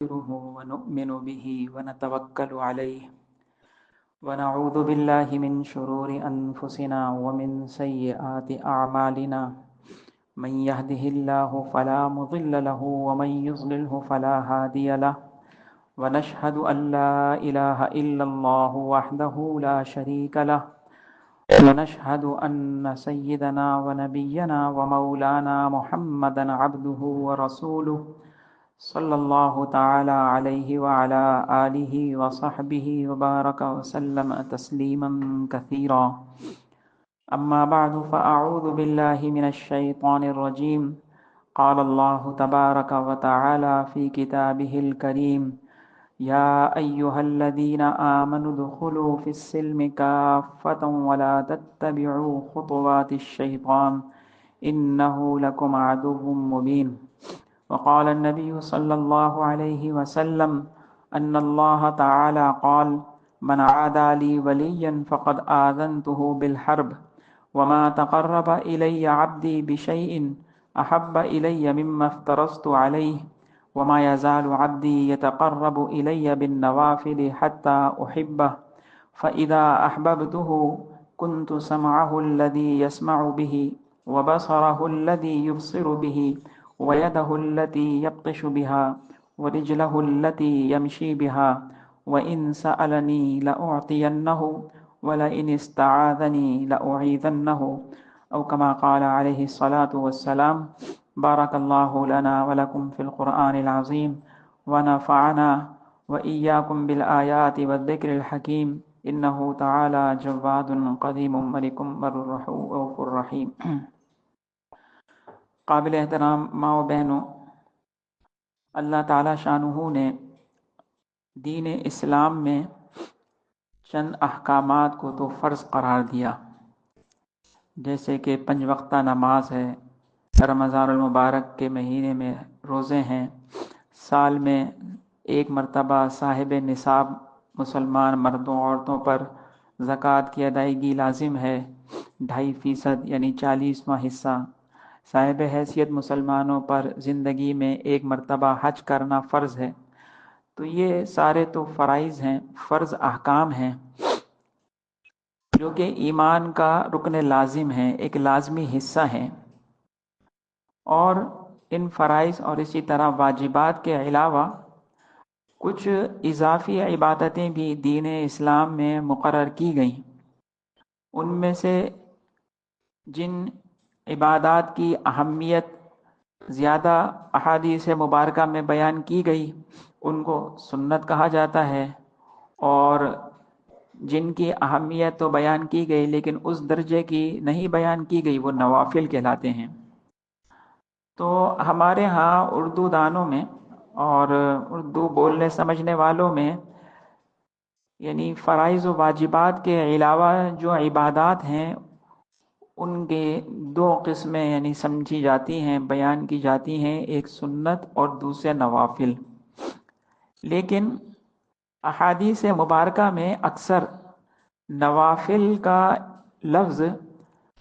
ونؤمن به ونتوكل عليه ونعوذ بالله من شرور أنفسنا ومن سيئات أعمالنا من يهده الله فلا مضل له ومن يضلله فلا هادي له ونشهد أن لا إله إلا الله وحده لا شريك له ونشهد أن سيدنا ونبينا ومولانا محمدا عبده ورسوله صلی اللہ تعالی علیہ وعلى آلہ وصحبہ وبارک وسلم تسلیما کثیرا اما بعد فاعوذ باللہ من الشیطان الرجیم قال اللہ تبارک وتعالی فی کتابہ الکریم یا ایہا الذین آمنوا ادخلوا فی السلم کافۃ ولا تتبعوا خطوات الشیطان انہ لکم عدو مبین وقال النبي صلى الله عليه وسلم أن الله تعالى قال من عادى لي وليا فقد آذنته بالحرب وما تقرب إلي عبدي بشيء أحب إلي مما افترضت عليه وما يزال عبدي يتقرب إلي بالنوافل حتى أحبه فإذا أحببته كنت سمعه الذي يسمع به وبصره الذي يبصر به ويده التي يبطش بها ورجله التي يمشي بها وإن سألني لأعطينه ولئن استعاذني لأعيذنه أو كما قال عليه الصلاة والسلام بارك الله لنا ولكم في القرآن العظيم ونفعنا وإياكم بالآيات والذكر الحكيم إنه تعالى جواد قديم ملك رؤوف رحيم قابل احترام ماں و بہنوں، اللہ تعالیٰ شانہ نے دین اسلام میں چند احکامات کو تو فرض قرار دیا، جیسے کہ 5 وقتہ نماز ہے، رمضان المبارک کے مہینے میں روزے ہیں، سال میں 1 مرتبہ صاحب نصاب مسلمان مردوں عورتوں پر زکوٰۃ کی ادائیگی لازم ہے، 2.5% یعنی 40واں حصہ، صاحب حیثیت مسلمانوں پر زندگی میں 1 مرتبہ حج کرنا فرض ہے۔ تو یہ سارے تو فرائض ہیں، فرض احکام ہیں جو کہ ایمان کا رکن لازم ہے، ایک لازمی حصہ ہیں، اور ان فرائض اور اسی طرح واجبات کے علاوہ کچھ اضافی عبادتیں بھی دین اسلام میں مقرر کی گئیں۔ ان میں سے جن عبادات کی اہمیت زیادہ احادیث مبارکہ میں بیان کی گئی ان کو سنت کہا جاتا ہے، اور جن کی اہمیت تو بیان کی گئی لیکن اس درجے کی نہیں بیان کی گئی وہ نوافل کہلاتے ہیں۔ تو ہمارے ہاں اردو دانوں میں اور اردو بولنے سمجھنے والوں میں یعنی فرائض و واجبات کے علاوہ جو عبادات ہیں ان کے 2 قسمیں یعنی سمجھی جاتی ہیں، بیان کی جاتی ہیں، ایک سنت اور دوسرے نوافل۔ لیکن احادیث مبارکہ میں اکثر نوافل کا لفظ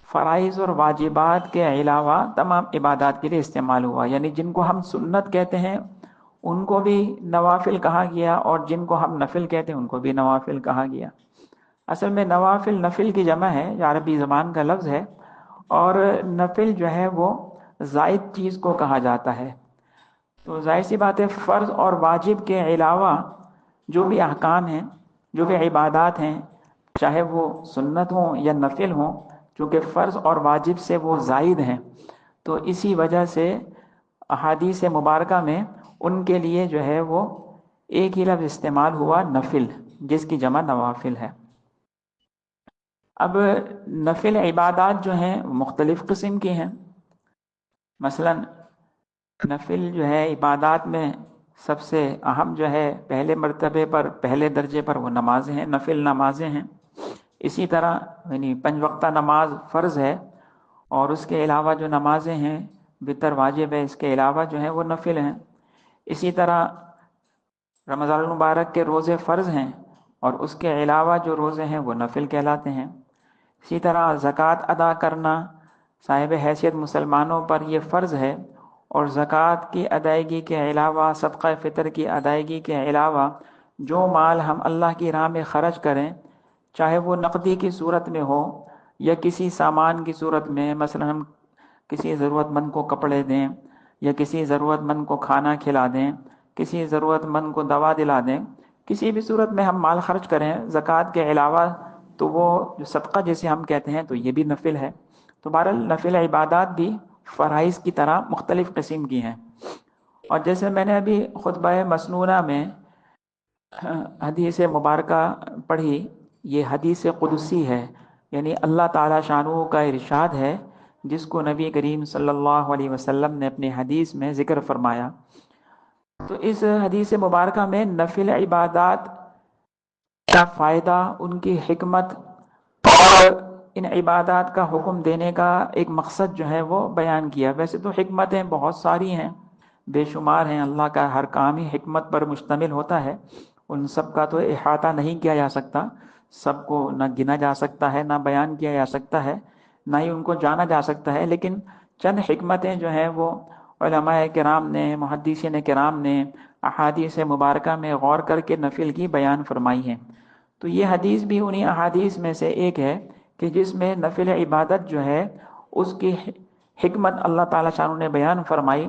فرائض اور واجبات کے علاوہ تمام عبادات کے لیے استعمال ہوا، یعنی جن کو ہم سنت کہتے ہیں ان کو بھی نوافل کہا گیا، اور جن کو ہم نفل کہتے ہیں ان کو بھی نوافل کہا گیا۔ اصل میں نوافل نفل کی جمع ہے، یہ عربی زبان کا لفظ ہے، اور نفل جو ہے وہ زائد چیز کو کہا جاتا ہے۔ تو ظاہر سی بات ہے فرض اور واجب کے علاوہ جو بھی احکام ہیں، جو بھی عبادات ہیں، چاہے وہ سنت ہوں یا نفل ہوں، چونکہ فرض اور واجب سے وہ زائد ہیں، تو اسی وجہ سے احادیث مبارکہ میں ان کے لیے جو ہے وہ ایک ہی لفظ استعمال ہوا، نفل، جس کی جمع نوافل ہے۔ اب نفل عبادات جو ہیں مختلف قسم کی ہیں۔ مثلا نفل جو ہے عبادات میں سب سے اہم جو ہے پہلے مرتبے پر، پہلے درجے پر وہ نمازیں ہیں، نفل نمازیں ہیں۔ اسی طرح یعنی 5 وقتہ نماز فرض ہے، اور اس کے علاوہ جو نمازیں ہیں وتر واجب ہے، اس کے علاوہ جو ہے وہ نفل ہیں۔ اسی طرح رمضان المبارک کے روزے فرض ہیں، اور اس کے علاوہ جو روزے ہیں وہ نفل کہلاتے ہیں۔ اسی طرح زکوٰۃ ادا کرنا صاحب حیثیت مسلمانوں پر یہ فرض ہے، اور زکوٰۃ کی ادائیگی کے علاوہ، صدقہ فطر کی ادائیگی کے علاوہ جو مال ہم اللہ کی راہ میں خرچ کریں، چاہے وہ نقدی کی صورت میں ہو یا کسی سامان کی صورت میں، مثلا ہم کسی ضرورت مند کو کپڑے دیں یا کسی ضرورت مند کو کھانا کھلا دیں، کسی ضرورت مند کو دوا دلا دیں، کسی بھی صورت میں ہم مال خرچ کریں زکوٰۃ کے علاوہ، تو وہ جو صدقہ جسے ہم کہتے ہیں تو یہ بھی نفل ہے۔ تو بہرحال نفل عبادات بھی فرائض کی طرح مختلف قسم کی ہیں۔ اور جیسے میں نے ابھی خطبہ مسنونہ میں حدیث مبارکہ پڑھی، یہ حدیث قدسی ہے، یعنی اللہ تعالیٰ شانہ کا ارشاد ہے جس کو نبی کریم صلی اللہ علیہ وسلم نے اپنی حدیث میں ذکر فرمایا۔ تو اس حدیث مبارکہ میں نفل عبادات کا فائدہ، ان کی حکمت اور ان عبادات کا حکم دینے کا ایک مقصد جو ہے وہ بیان کیا۔ ویسے تو حکمتیں بہت ساری ہیں، بے شمار ہیں، اللہ کا ہر کام ہی حکمت پر مشتمل ہوتا ہے، ان سب کا تو احاطہ نہیں کیا جا سکتا، سب کو نہ گنا جا سکتا ہے، نہ بیان کیا جا سکتا ہے، نہ ہی ان کو جانا جا سکتا ہے، لیکن چند حکمتیں جو ہیں وہ علماء کرام نے، محدثین کرام نے احادیث مبارکہ میں غور کر کے نفل کی بیان فرمائی ہیں۔ تو یہ حدیث بھی انہی احادیث میں سے ایک ہے کہ جس میں نفل عبادت جو ہے اس کی حکمت اللہ تعالیٰ شانہ نے بیان فرمائی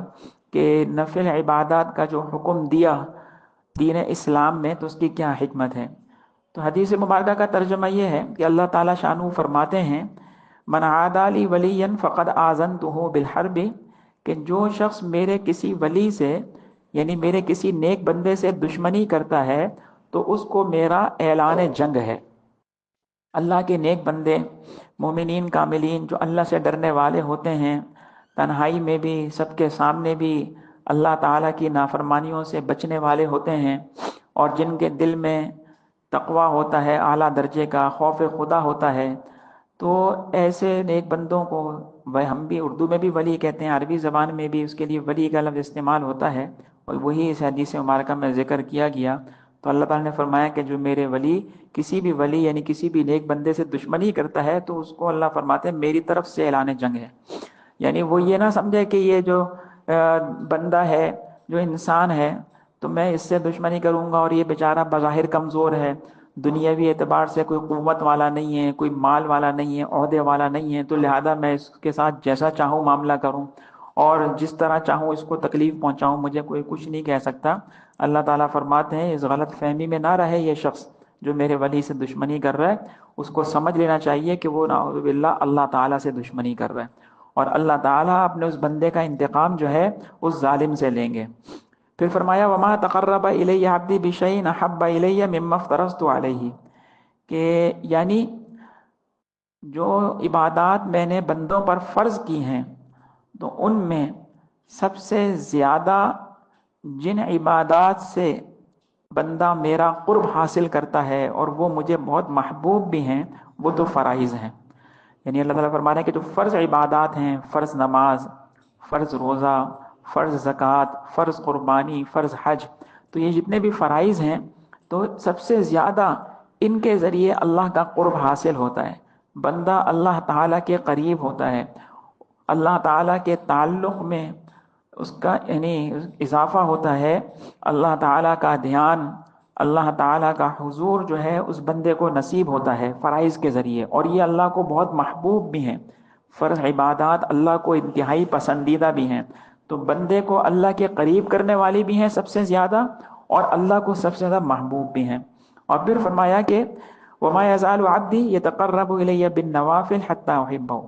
کہ نفل عبادات کا جو حکم دیا دین اسلام میں تو اس کی کیا حکمت ہے۔ تو حدیث مبارکہ کا ترجمہ یہ ہے کہ اللہ تعالیٰ شانہ فرماتے ہیں من عادی لی ولی فقد آذنتہ بالحرب، کہ جو شخص میرے کسی ولی سے یعنی میرے کسی نیک بندے سے دشمنی کرتا ہے تو اس کو میرا اعلان جنگ ہے۔ اللہ کے نیک بندے، مومنین کاملین جو اللہ سے ڈرنے والے ہوتے ہیں، تنہائی میں بھی سب کے سامنے بھی اللہ تعالیٰ کی نافرمانیوں سے بچنے والے ہوتے ہیں، اور جن کے دل میں تقوی ہوتا ہے، اعلیٰ درجے کا خوف خدا ہوتا ہے، تو ایسے نیک بندوں کو ہم بھی اردو میں بھی ولی کہتے ہیں، عربی زبان میں بھی اس کے لیے ولی کا لفظ استعمال ہوتا ہے، اور وہی اس حدیث مبارکہ میں ذکر کیا گیا۔ تو اللہ تعالیٰ نے فرمایا کہ جو میرے ولی کسی بھی ولی یعنی کسی بھی نیک بندے سے دشمنی کرتا ہے تو اس کو اللہ فرماتے ہیں میری طرف سے اعلان جنگ ہے۔ یعنی وہ یہ نہ سمجھے کہ یہ جو بندہ ہے، جو انسان ہے، تو میں اس سے دشمنی کروں گا اور یہ بیچارہ بظاہر کمزور ہے، دنیاوی اعتبار سے کوئی قوت والا نہیں ہے، کوئی مال والا نہیں ہے، عہدے والا نہیں ہے، تو لہذا میں اس کے ساتھ جیسا چاہوں معاملہ کروں اور جس طرح چاہوں اس کو تکلیف پہنچاؤں، مجھے کوئی کچھ نہیں کہہ سکتا۔ اللہ تعالیٰ فرماتے ہیں اس غلط فہمی میں نہ رہے یہ شخص جو میرے ولی سے دشمنی کر رہا ہے، اس کو سمجھ لینا چاہیے کہ وہ نعوذ باللہ اللہ تعالیٰ سے دشمنی کر رہا ہے، اور اللہ تعالیٰ اپنے اس بندے کا انتقام جو ہے اس ظالم سے لیں گے۔ پھر فرمایا وما تقرب الی عبدی بشیء احب الی مما افترضت علیہ، کہ یعنی جو عبادات میں نے بندوں پر فرض کی ہیں تو ان میں سب سے زیادہ جن عبادات سے بندہ میرا قرب حاصل کرتا ہے اور وہ مجھے بہت محبوب بھی ہیں وہ تو فرائض ہیں۔ یعنی اللہ تعالیٰ فرما رہے ہیں کہ جو فرض عبادات ہیں، فرض نماز، فرض روزہ، فرض زکوٰۃ، فرض قربانی، فرض حج، تو یہ جتنے بھی فرائض ہیں تو سب سے زیادہ ان کے ذریعے اللہ کا قرب حاصل ہوتا ہے، بندہ اللہ تعالیٰ کے قریب ہوتا ہے، اللہ تعالیٰ کے تعلق میں اس کا یعنی اضافہ ہوتا ہے، اللہ تعالیٰ کا دھیان، اللہ تعالیٰ کا حضور جو ہے اس بندے کو نصیب ہوتا ہے فرائض کے ذریعے، اور یہ اللہ کو بہت محبوب بھی ہیں، فرض عبادات اللہ کو انتہائی پسندیدہ بھی ہیں، تو بندے کو اللہ کے قریب کرنے والی بھی ہیں سب سے زیادہ، اور اللہ کو سب سے زیادہ محبوب بھی ہیں۔ اور پھر فرمایا کہ وما یزال عبدی یتقرب الی بالنوافل حتی احبہ،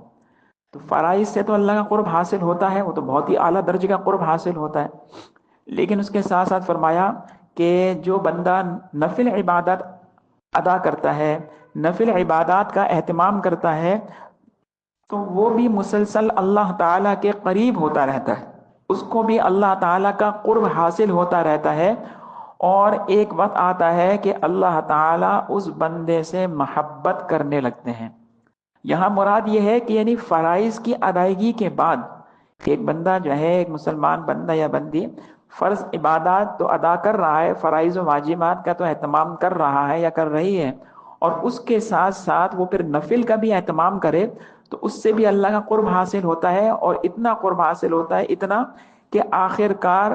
تو فرائض سے تو اللہ کا قرب حاصل ہوتا ہے، وہ تو بہت ہی اعلیٰ درجے کا قرب حاصل ہوتا ہے، لیکن اس کے ساتھ ساتھ فرمایا کہ جو بندہ نفل عبادت ادا کرتا ہے، نفل عبادات کا اہتمام کرتا ہے، تو وہ بھی مسلسل اللہ تعالیٰ کے قریب ہوتا رہتا ہے، اس کو بھی اللہ تعالیٰ کا قرب حاصل ہوتا رہتا ہے، اور ایک وقت آتا ہے کہ اللہ تعالیٰ اس بندے سے محبت کرنے لگتے ہیں۔ یہاں مراد یہ ہے کہ یعنی فرائض کی ادائیگی کے بعد ایک بندہ جو ہے، ایک مسلمان بندہ یا بندی فرض عبادات تو ادا کر رہا ہے، فرائض و واجبات کا تو اہتمام کر رہا ہے یا کر رہی ہے، اور اس کے ساتھ ساتھ وہ پھر نفل کا بھی اہتمام کرے، تو اس سے بھی اللہ کا قرب حاصل ہوتا ہے، اور اتنا قرب حاصل ہوتا ہے اتنا کہ آخر کار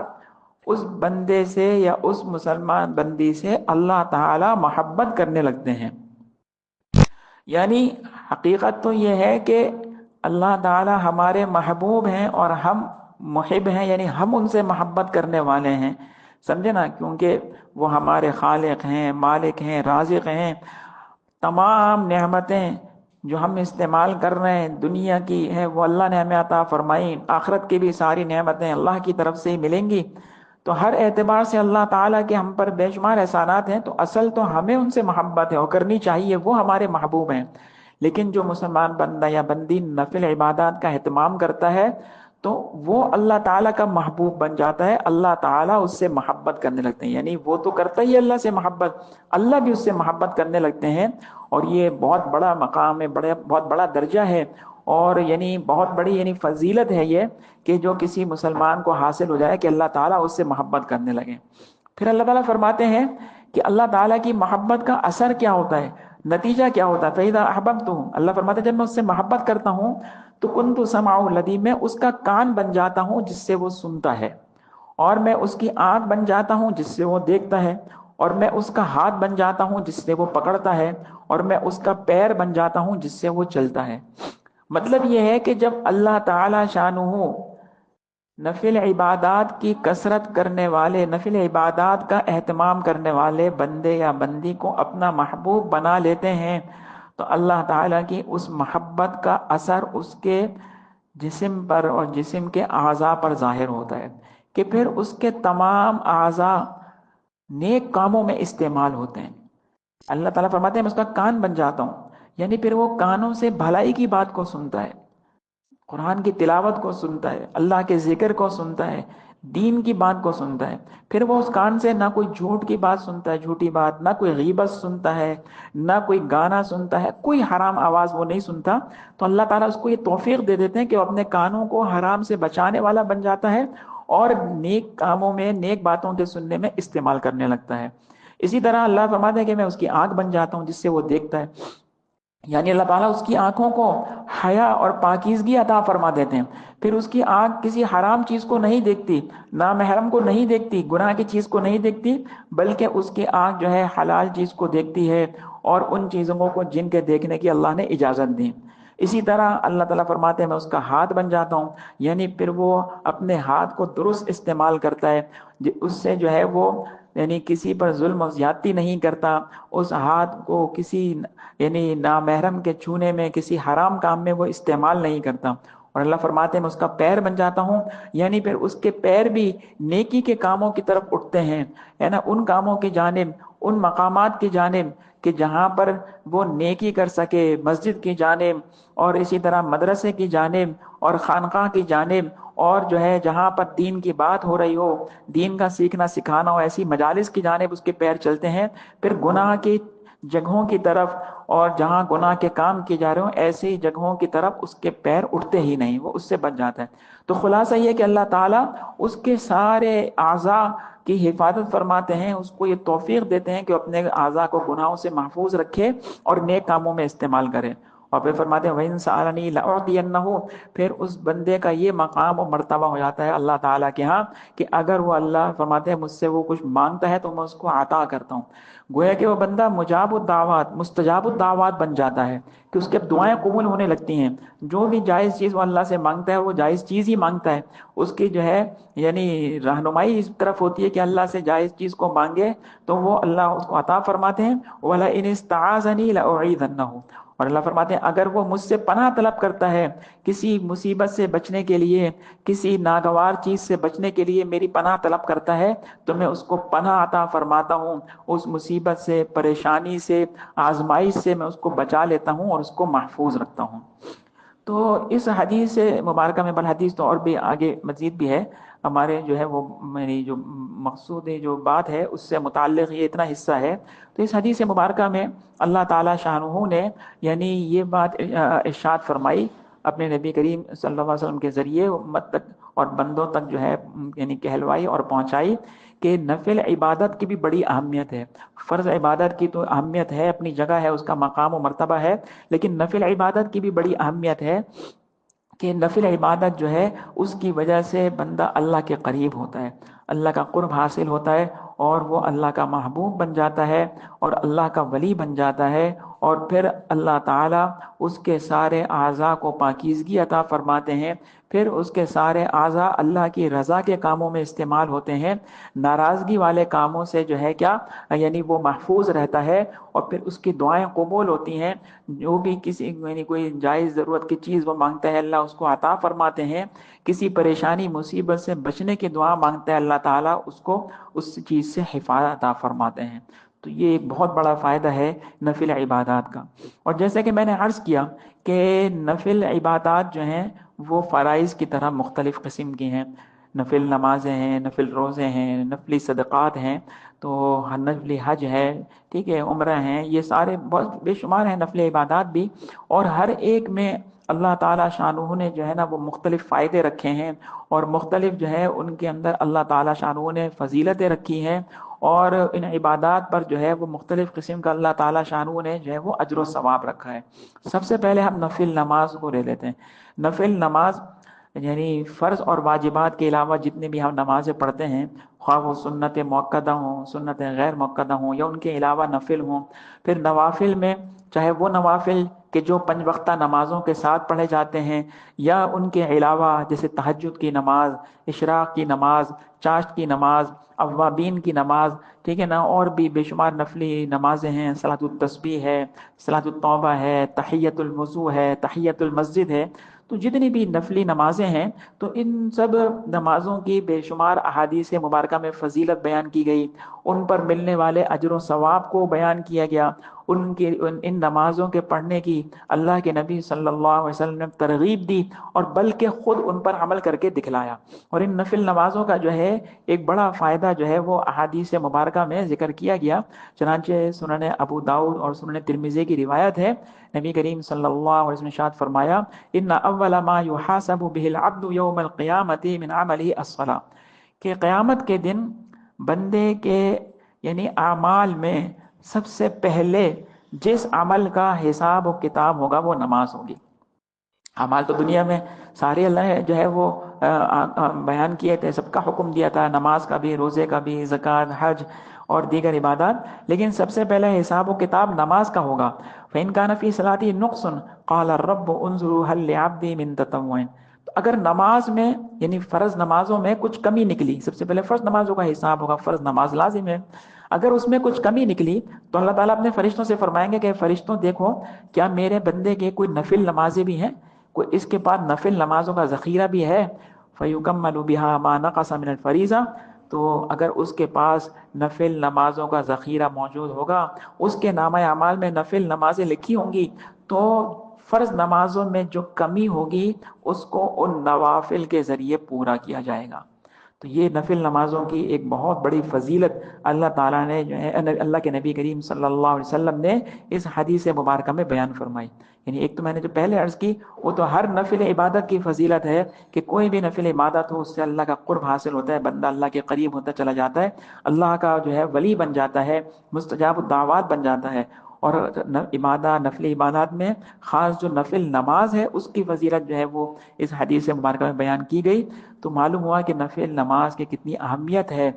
اس بندے سے یا اس مسلمان بندی سے اللہ تعالی محبت کرنے لگتے ہیں۔ یعنی حقیقت تو یہ ہے کہ اللہ تعالی ہمارے محبوب ہیں اور ہم محب ہیں، یعنی ہم ان سے محبت کرنے والے ہیں، سمجھے نا، کیونکہ وہ ہمارے خالق ہیں، مالک ہیں، رازق ہیں۔ تمام نعمتیں جو ہم استعمال کر رہے ہیں دنیا کی ہے وہ اللہ نے ہمیں عطا فرمائی، آخرت کی بھی ساری نعمتیں اللہ کی طرف سے ہی ملیں گی۔ تو ہر اعتبار سے اللہ تعالیٰ کے ہم پر بے شمار احسانات ہیں، تو اصل تو ہمیں ان سے محبت ہے اور کرنی چاہیے، وہ ہمارے محبوب ہیں۔ لیکن جو مسلمان بندہ یا بندی نفل عبادات کا اہتمام کرتا ہے تو وہ اللہ تعالیٰ کا محبوب بن جاتا ہے، اللہ تعالیٰ اس سے محبت کرنے لگتے ہیں، یعنی وہ تو کرتا ہی اللہ سے محبت، اللہ بھی اس سے محبت کرنے لگتے ہیں۔ اور یہ بہت بڑا مقام ہے، بہت بڑا درجہ ہے، اور یعنی بہت بڑی یعنی فضیلت ہے یہ کہ جو کسی مسلمان کو حاصل ہو جائے کہ اللہ تعالیٰ اس سے محبت کرنے لگے۔ پھر اللہ تعالیٰ فرماتے ہیں کہ اللہ تعالیٰ کی محبت کا اثر کیا ہوتا ہے، نتیجہ کیا ہوتا ہے؟ فَإِذَا أَحْبَبْتُهُ، اللہ فرماتے ہیں جب میں اس سے محبت کرتا ہوں تو كُنْتُ سَمْعَهُ الَّذِي، میں اس کا کان بن جاتا ہوں جس سے وہ سنتا ہے، اور میں اس کی آنکھ بن جاتا ہوں جس سے وہ دیکھتا ہے، اور میں اس کا ہاتھ بن جاتا ہوں جس سے وہ پکڑتا ہے، اور میں اس کا پیر بن جاتا ہوں جس سے وہ چلتا ہے۔ مطلب یہ ہے کہ جب اللہ تعالی شانہ نفل عبادات کی کثرت کرنے والے، نفل عبادات کا اہتمام کرنے والے بندے یا بندی کو اپنا محبوب بنا لیتے ہیں تو اللہ تعالیٰ کی اس محبت کا اثر اس کے جسم پر اور جسم کے اعضاء پر ظاہر ہوتا ہے کہ پھر اس کے تمام اعضاء نیک کاموں میں استعمال ہوتے ہیں۔ اللہ تعالیٰ فرماتے ہیں میں اس کا کان بن جاتا ہوں، یعنی پھر وہ کانوں سے بھلائی کی بات کو سنتا ہے، قرآن کی تلاوت کو سنتا ہے، اللہ کے ذکر کو سنتا ہے، دین کی بات کو سنتا ہے۔ پھر وہ اس کان سے نہ کوئی جھوٹ کی بات سنتا ہے، جھوٹی بات، نہ کوئی غیبت سنتا ہے، نہ کوئی گانا سنتا ہے، کوئی حرام آواز وہ نہیں سنتا۔ تو اللہ تعالیٰ اس کو یہ توفیق دے دیتے ہیں کہ وہ اپنے کانوں کو حرام سے بچانے والا بن جاتا ہے اور نیک کاموں میں، نیک باتوں کے سننے میں استعمال کرنے لگتا ہے۔ اسی طرح اللہ فرماتا ہے کہ میں اس کی آنکھ بن جاتا ہوں جس سے وہ دیکھتا ہے، یعنی اللہ تعالیٰ اس کی آنکھوں کو حیا اور پاکیزگی عطا فرما دیتے ہیں۔ پھر اس کی آنکھ کسی حرام چیز کو نہیں دیکھتی، نامحرم کو نہیں دیکھتی، گناہ کی چیز کو نہیں دیکھتی، بلکہ اس کی آنکھ جو ہے حلال چیز کو دیکھتی ہے اور ان چیزوں کو جن کے دیکھنے کی اللہ نے اجازت دی۔ اسی طرح اللہ تعالیٰ فرماتے ہیں میں اس کا ہاتھ بن جاتا ہوں، یعنی پھر وہ اپنے ہاتھ کو درست استعمال کرتا ہے، اس سے جو ہے وہ یعنی کسی پر ظلم و زیادتی نہیں کرتا، اس ہاتھ کو کسی یعنی نامحرم کے چھونے میں، کسی حرام کام میں وہ استعمال نہیں کرتا۔ اور اللہ فرماتے ہیں میں اس کا پیر بن جاتا ہوں، یعنی پھر اس کے پیر بھی نیکی کے کاموں کی طرف اٹھتے ہیں، ہے نا، ان کاموں کی جانب، ان مقامات کی جانب کہ جہاں پر وہ نیکی کر سکے، مسجد کی جانب اور اسی طرح مدرسے کی جانب اور خانقاہ کی جانب، اور جو ہے جہاں پر دین کی بات ہو رہی ہو، دین کا سیکھنا سکھانا ہو، ایسی مجالس کی جانب اس کے پیر چلتے ہیں۔ پھر گناہ کی جگہوں کی طرف اور جہاں گناہ کے کام کیے جا رہے ہوں ایسی جگہوں کی طرف اس کے پیر اٹھتے ہی نہیں، وہ اس سے بچ جاتا ہے۔ تو خلاصہ یہ کہ اللہ تعالیٰ اس کے سارے اعضاء کی حفاظت فرماتے ہیں، اس کو یہ توفیق دیتے ہیں کہ اپنے اعضاء کو گناہوں سے محفوظ رکھے اور نیک کاموں میں استعمال کرے۔ اور پھر فرماتے ہیں وَإِن سَأَلَنِي لَأُعْطِيَنَّهُ، پھر اس بندے کا یہ مقام و مرتبہ ہو جاتا ہے اللہ تعالیٰ کے ہاں کہ اگر وہ اللہ فرماتے ہیں مجھ سے وہ کچھ مانگتا ہے تو میں اس کو عطا کرتا ہوں۔ گویا کہ وہ بندہ مجاب الدعوات، مستجاب الدعوات بن جاتا ہے کہ اس کے دعائیں قبول ہونے لگتی ہیں۔ جو بھی جائز چیز وہ اللہ سے مانگتا ہے وہ جائز چیز ہی مانگتا ہے، اس کی جو ہے یعنی رہنمائی اس طرف ہوتی ہے کہ اللہ سے جائز چیز کو مانگے تو وہ اللہ اس کو عطا فرماتے ہیں۔ وَلَئِنِ اسْتَعَاذَنِي لَأُعِيذَنَّهُ، اور اللہ فرماتے ہیں اگر وہ مجھ سے پناہ طلب کرتا ہے کسی مصیبت سے بچنے کے لیے، کسی ناگوار چیز سے بچنے کے لیے میری پناہ طلب کرتا ہے تو میں اس کو پناہ عطا فرماتا ہوں، اس مصیبت سے، پریشانی سے، آزمائش سے میں اس کو بچا لیتا ہوں اور اس کو محفوظ رکھتا ہوں۔ تو اس حدیث سے مبارکہ میں، بل حدیث تو اور بھی آگے مزید بھی ہے، ہمارے جو ہے وہ میری جو مقصود جو بات ہے اس سے متعلق یہ اتنا حصہ ہے۔ تو اس حدیث مبارکہ میں اللہ تعالیٰ شانہ نے یعنی یہ بات ارشاد فرمائی اپنے نبی کریم صلی اللہ علیہ وسلم کے ذریعے امت تک اور بندوں تک جو ہے یعنی کہلوائی اور پہنچائی کہ نفل عبادت کی بھی بڑی اہمیت ہے۔ فرض عبادت کی تو اہمیت ہے، اپنی جگہ ہے، اس کا مقام و مرتبہ ہے، لیکن نفل عبادت کی بھی بڑی اہمیت ہے کہ نفل عبادت جو ہے اس کی وجہ سے بندہ اللہ کے قریب ہوتا ہے، اللہ کا قرب حاصل ہوتا ہے، اور وہ اللہ کا محبوب بن جاتا ہے اور اللہ کا ولی بن جاتا ہے، اور پھر اللہ تعالیٰ اس کے سارے اعضاء کو پاکیزگی عطا فرماتے ہیں، پھر اس کے سارے اعضاء اللہ کی رضا کے کاموں میں استعمال ہوتے ہیں، ناراضگی والے کاموں سے جو ہے کیا یعنی وہ محفوظ رہتا ہے، اور پھر اس کی دعائیں قبول ہوتی ہیں، جو بھی کسی یعنی کوئی جائز ضرورت کی چیز وہ مانگتا ہے اللہ اس کو عطا فرماتے ہیں، کسی پریشانی مصیبت سے بچنے کی دعا مانگتا ہے اللہ تعالیٰ اس کو اس چیز سے حفاظت عطا فرماتے ہیں۔ تو یہ ایک بہت بڑا فائدہ ہے نفل عبادات کا۔ اور جیسے کہ میں نے عرض کیا کہ نفل عبادات جو ہیں وہ فرائض کی طرح مختلف قسم کی ہیں، نفل نمازیں ہیں، نفل روزے ہیں، نفلی صدقات ہیں، تو نفلی حج ہے، ٹھیک ہے، عمرہ ہیں، یہ سارے بہت بے شمار ہیں نفل عبادات بھی، اور ہر ایک میں اللہ تعالیٰ شانہ نے جو ہے نا وہ مختلف فائدے رکھے ہیں، اور مختلف جو ہے ان کے اندر اللہ تعالیٰ شانہ نے فضیلتیں رکھی ہیں، اور ان عبادات پر جو ہے وہ مختلف قسم کا اللہ تعالیٰ شانہ نے جو ہے وہ اجر و ثواب رکھا ہے۔ سب سے پہلے ہم نفل نماز کو لے لیتے ہیں۔ نفل نماز یعنی فرض اور واجبات کے علاوہ جتنے بھی ہم نمازیں پڑھتے ہیں، خواہ وہ سنت موقدہ ہوں، سنت غیر موقدہ ہوں، یا ان کے علاوہ نفل ہوں، پھر نوافل میں چاہے وہ نوافل کہ جو 5 وقتہ نمازوں کے ساتھ پڑھے جاتے ہیں، یا ان کے علاوہ جیسے تہجد کی نماز، اشراق کی نماز، چاشت کی نماز، اوابین کی نماز، ٹھیک ہے نا، اور بھی بے شمار نفلی نمازیں ہیں، صلاۃ التسبیح ہے، صلاۃ التوبہ ہے، تحیۃ الوضو ہے، تحیۃ المسجد ہے، تو جتنی بھی نفلی نمازیں ہیں تو ان سب نمازوں کی بے شمار احادیث مبارکہ میں فضیلت بیان کی گئی، ان پر ملنے والے اجر و ثواب کو بیان کیا گیا، ان نمازوں کے پڑھنے کی اللہ کے نبی صلی اللہ علیہ وسلم نے ترغیب دی، اور بلکہ خود ان پر عمل کر کے دکھلایا۔ اور ان نفل نمازوں کا جو ہے ایک بڑا فائدہ جو ہے وہ احادیث مبارکہ میں ذکر کیا گیا، چنانچہ سنن ابو داؤد اور سنن ترمذی کی روایت ہے، نبی کریم صلی اللہ علیہ وسلم نے ارشاد فرمایا ان اول ما يحاسب به العبد يوم القيامه من عمله الصلاة، کہ قیامت کے دن بندے کے یعنی اعمال میں سب سے پہلے جس عمل کا حساب و کتاب ہوگا وہ نماز ہوگی۔ اعمال تو دنیا میں سارے اللہ نے جو ہے وہ بیان کیے تھے، سب کا حکم دیا تھا، نماز کا بھی، روزے کا بھی، زکوٰۃ، حج اور دیگر عبادات، لیکن سب سے پہلے حساب و کتاب نماز کا ہوگا۔ فَإِنْ كَانَ فِي صَلَاتِهِ نُقْصٌ قَالَ الرَّبُّ انظُرُوا هَلْ لِعَبْدِي مِن تَطَوُّعٍ، تو اگر نماز میں یعنی فرض نمازوں میں کچھ کمی نکلی، سب سے پہلے فرض نمازوں کا حساب ہوگا، فرض نماز لازم ہے، اگر اس میں کچھ کمی نکلی تو اللہ تعالیٰ اپنے فرشتوں سے فرمائیں گے کہ فرشتوں دیکھو کیا میرے بندے کے کوئی نفل نمازیں بھی ہیں، کوئی اس کے پاس نفل نمازوں کا ذخیرہ بھی ہے، فَيُكَمَّلُ بِهَا مَا نَقَصَ مِنَ الْفَرِيضَةِ، تو اگر اس کے پاس نفل نمازوں کا ذخیرہ موجود ہوگا، اس کے نامہ اعمال میں نفل نمازیں لکھی ہوں گی، تو فرض نمازوں میں جو کمی ہوگی اس کو ان نوافل کے ذریعے پورا کیا جائے گا۔ تو یہ نفل نمازوں کی ایک بہت بڑی فضیلت اللہ تعالیٰ نے جو ہے اللہ کے نبی کریم صلی اللہ علیہ وسلم نے اس حدیث مبارکہ میں بیان فرمائی۔ یعنی ایک تو میں نے جو پہلے عرض کی وہ تو ہر نفل عبادت کی فضیلت ہے کہ کوئی بھی نفل عبادت ہو اس سے اللہ کا قرب حاصل ہوتا ہے، بندہ اللہ کے قریب ہوتا چلا جاتا ہے، اللہ کا جو ہے ولی بن جاتا ہے، مستجاب الدعوات بن جاتا ہے۔ اور نفل عبادات میں خاص جو نفل نماز ہے اس کی فضیلت جو ہے وہ اس حدیث مبارکہ میں بیان کی گئی، تو معلوم ہوا کہ نفل نماز کی کتنی اہمیت ہے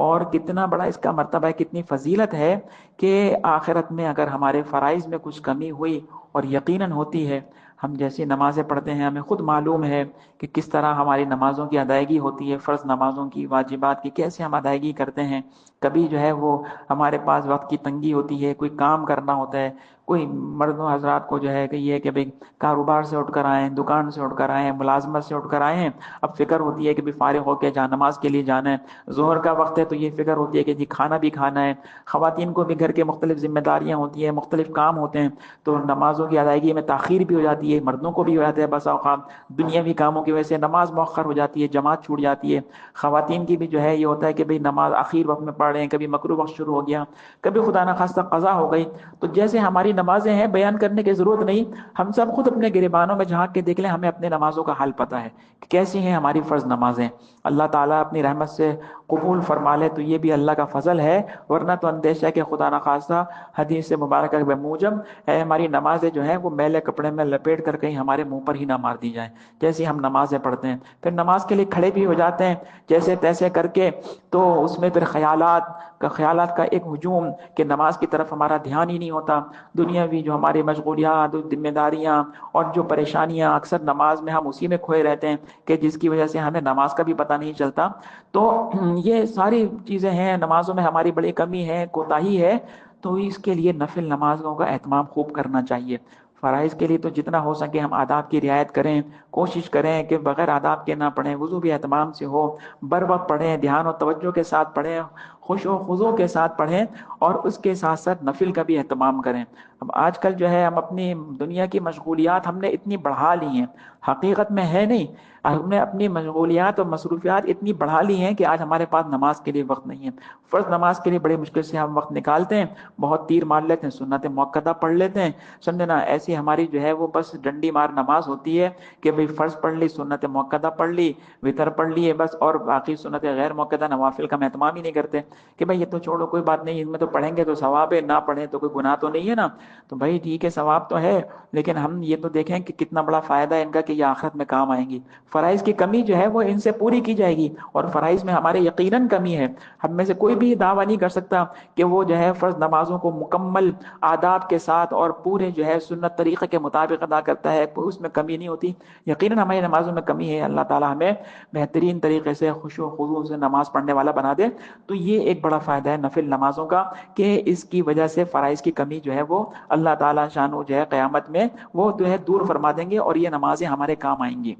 اور کتنا بڑا اس کا مرتبہ ہے، کتنی فضیلت ہے کہ آخرت میں اگر ہمارے فرائض میں کچھ کمی ہوئی، اور یقیناً ہوتی ہے، ہم جیسی نمازیں پڑھتے ہیں ہمیں خود معلوم ہے کہ کس طرح ہماری نمازوں کی ادائیگی ہوتی ہے، فرض نمازوں کی، واجبات کی کیسے ہم ادائیگی کرتے ہیں، کبھی جو ہے وہ ہمارے پاس وقت کی تنگی ہوتی ہے، کوئی کام کرنا ہوتا ہے، کوئی مردوں حضرات کو جو ہے کہ یہ کہ بھئی کاروبار سے اٹھ کر آئیں، دکان سے اٹھ کر آئیں، ملازمت سے اٹھ کر آئے ہیں، اب فکر ہوتی ہے کہ بھئی فارغ ہو کے نماز کے لیے جانا ہے، ظہر کا وقت ہے تو یہ فکر ہوتی ہے کہ جی کھانا بھی کھانا ہے، خواتین کو بھی گھر کے مختلف ذمہ داریاں ہوتی ہیں، مختلف کام ہوتے ہیں، تو نمازوں کی ادائیگی میں تاخیر بھی ہو جاتی ہے، مردوں کو بھی ہو جاتا ہے، بس اوقات دنیاوی کاموں کی وجہ سے نماز مؤخر ہو جاتی ہے، جماعت چھوٹ جاتی ہے، خواتین کی بھی جو ہے یہ ہوتا ہے کہ بھئی نماز آخر وقت میں پڑھ رہے ہیں، کبھی مکروہ وقت شروع ہو گیا، کبھی خدا نخواستہ قضا ہو گئی، تو جیسے ہماری نمازیں ہیں بیان کرنے کی ضرورت نہیں، ہم سب خود اپنے گریبانوں میں جھانک کے دیکھ لیں، ہمیں اپنے نمازوں کا حال پتہ ہے کہ کیسی ہیں ہماری فرض نمازیں۔ اللہ تعالیٰ اپنی رحمت سے قبول فرما لے تو یہ بھی اللہ کا فضل ہے، ورنہ تو اندیشہ کہ خدا نخواستہ حدیث مبارکہ کے موجب ہماری نمازیں جو ہیں وہ میلے کپڑے میں لپیٹ کر کہیں ہمارے منہ پر ہی نہ مار دی جائیں۔ جیسے ہم نمازیں پڑھتے ہیں پھر نماز کے لیے کھڑے بھی ہو جاتے ہیں جیسے تیسے کر کے، تو اس میں پھر خیالات کا ایک ہجوم کہ نماز کی طرف ہمارا دھیان ہی نہیں ہوتا، دنیاوی جو ہماری مشغولیات ذمہ داریاں اور جو پریشانیاں، اکثر نماز میں ہم اسی میں کھوئے رہتے ہیں کہ جس کی وجہ سے ہمیں نماز کا بھی پتہ نہیں چلتا۔ تو یہ ساری چیزیں ہیں، نمازوں میں ہماری بڑی کمی ہے، کوتاہی ہے، تو اس کے لیے نفل نمازوں کا اہتمام خوب کرنا چاہیے۔ فرائض کے لیے تو جتنا ہو سکے ہم آداب کی رعایت کریں، کوشش کریں کہ بغیر آداب کے نہ پڑھیں، وضو بھی اہتمام سے ہو، بر وقت پڑھیں، دھیان و توجہ کے ساتھ پڑھیں، خوش و خضوع کے ساتھ پڑھیں، اور اس کے ساتھ ساتھ نفل کا بھی اہتمام کریں۔ اب آج کل جو ہے ہم اپنی دنیا کی مشغولیات ہم نے اتنی بڑھا لی ہیں، حقیقت میں ہے نہیں، ہم نے اپنی مشغولیات اور مصروفیات اتنی بڑھا لی ہیں کہ آج ہمارے پاس نماز کے لیے وقت نہیں ہے۔ فرض نماز کے لیے بڑی مشکل سے ہم وقت نکالتے ہیں، بہت تیر مار لیتے ہیں، سنت موقدہ پڑھ لیتے ہیں، سمجھنا ایسی ہماری جو ہے وہ بس ڈنڈی مار نماز ہوتی ہے کہ بھئی فرض پڑھ لی، سنت موقدہ پڑھ لی، وتر پڑھ لیے بس، اور باقی سنت غیر موقدہ نوافل کا ہم اہتمام ہی نہیں کرتے کہ بھئی یہ تو چھوڑو کوئی بات نہیں، ان میں تو پڑھیں گے تو ثواب ہے، نہ پڑھیں تو کوئی گناہ تو نہیں ہے نا۔ تو بھائی ٹھیک ہے ثواب تو ہے، لیکن ہم یہ تو دیکھیں کہ کتنا بڑا فائدہ ہے ان کا کہ یہ آخرت میں کام آئیں گی۔ فرائض کی کمی جو ہے وہ ان سے پوری کی جائے گی، اور فرائض میں ہمارے یقیناً کمی ہے، ہم میں سے کوئی بھی دعویٰ نہیں کر سکتا کہ وہ جو ہے فرض نمازوں کو مکمل آداب کے ساتھ اور پورے جو ہے سنت طریقے کے مطابق ادا کرتا ہے، اس میں کمی نہیں ہوتی۔ یقیناً ہماری نمازوں میں کمی ہے، اللہ تعالی ہمیں بہترین طریقے سے خشوع و خضوع سے نماز پڑھنے والا بنا دے۔ تو یہ ایک بڑا فائدہ ہے نفل نمازوں کا کہ اس کی وجہ سے فرائض کی کمی جو ہے وہ اللہ تعالیٰ شانہ جو ہے قیامت میں وہ جو ہے دور فرما دیں گے، اور یہ نمازیں ہمارے کام آئیں گی۔